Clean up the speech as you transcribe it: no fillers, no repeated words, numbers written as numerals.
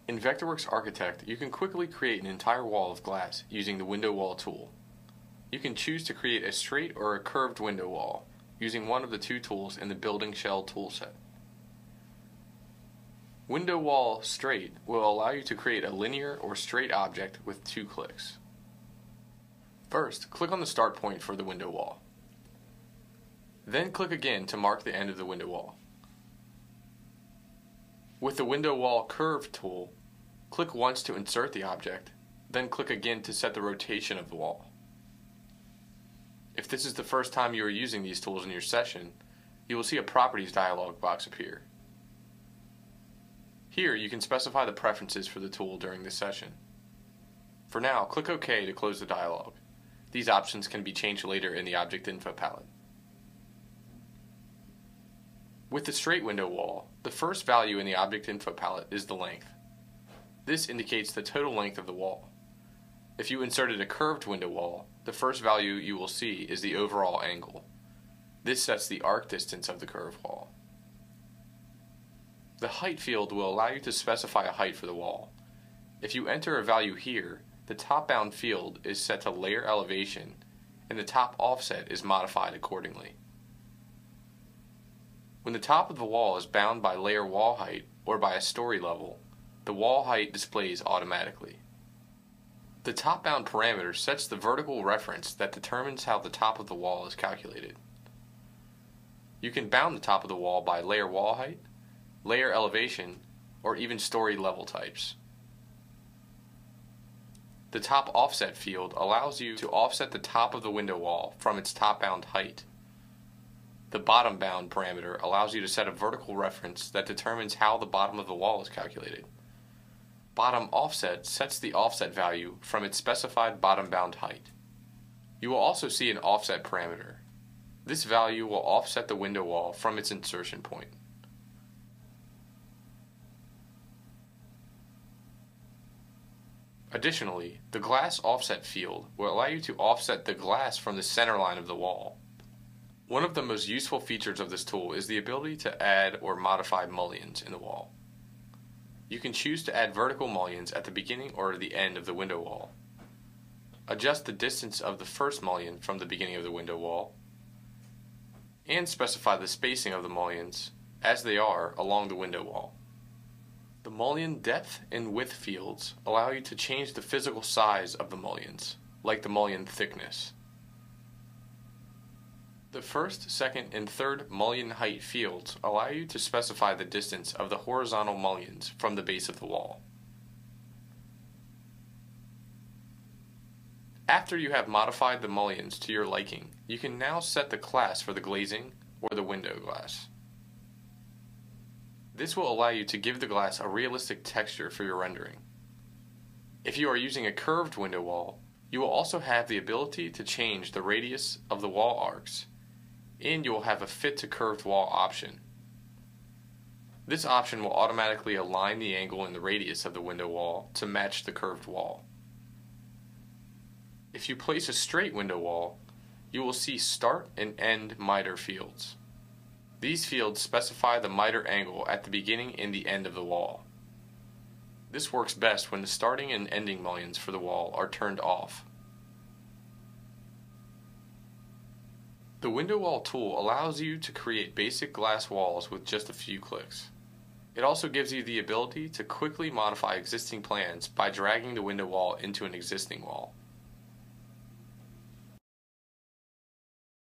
In Vectorworks Architect, you can quickly create an entire wall of glass using the Window Wall tool. You can choose to create a straight or a curved window wall using one of the two tools in the Building Shell toolset. Window Wall Straight will allow you to create a linear or straight object with 2 clicks. First, click on the start point for the window wall. Then click again to mark the end of the window wall. With the Window Wall Curve tool, click once to insert the object, then click again to set the rotation of the wall. If this is the first time you are using these tools in your session, you will see a Properties dialog box appear. Here you can specify the preferences for the tool during the session. For now, click OK to close the dialog. These options can be changed later in the Object Info palette. With the straight window wall, the first value in the Object Info palette is the length. This indicates the total length of the wall. If you inserted a curved window wall, the first value you will see is the overall angle. This sets the arc distance of the curved wall. The height field will allow you to specify a height for the wall. If you enter a value here, the top-bound field is set to layer elevation, and the top offset is modified accordingly. When the top of the wall is bound by layer wall height or by a story level, the wall height displays automatically. The top-bound parameter sets the vertical reference that determines how the top of the wall is calculated. You can bound the top of the wall by layer wall height, layer elevation, or even story level types. The top offset field allows you to offset the top of the window wall from its top-bound height. The bottom bound parameter allows you to set a vertical reference that determines how the bottom of the wall is calculated. Bottom offset sets the offset value from its specified bottom bound height. You will also see an offset parameter. This value will offset the window wall from its insertion point. Additionally, the glass offset field will allow you to offset the glass from the center line of the wall. One of the most useful features of this tool is the ability to add or modify mullions in the wall. You can choose to add vertical mullions at the beginning or the end of the window wall. Adjust the distance of the first mullion from the beginning of the window wall, and specify the spacing of the mullions as they are along the window wall. The mullion depth and width fields allow you to change the physical size of the mullions, like the mullion thickness. The first, second, and third mullion height fields allow you to specify the distance of the horizontal mullions from the base of the wall. After you have modified the mullions to your liking, you can now set the class for the glazing or the window glass. This will allow you to give the glass a realistic texture for your rendering. If you are using a curved window wall, you will also have the ability to change the radius of the wall arcs, and you will have a fit to curved wall option. This option will automatically align the angle and the radius of the window wall to match the curved wall. If you place a straight window wall, you will see start and end miter fields. These fields specify the miter angle at the beginning and the end of the wall. This works best when the starting and ending mullions for the wall are turned off. The Window Wall tool allows you to create basic glass walls with just a few clicks. It also gives you the ability to quickly modify existing plans by dragging the window wall into an existing wall.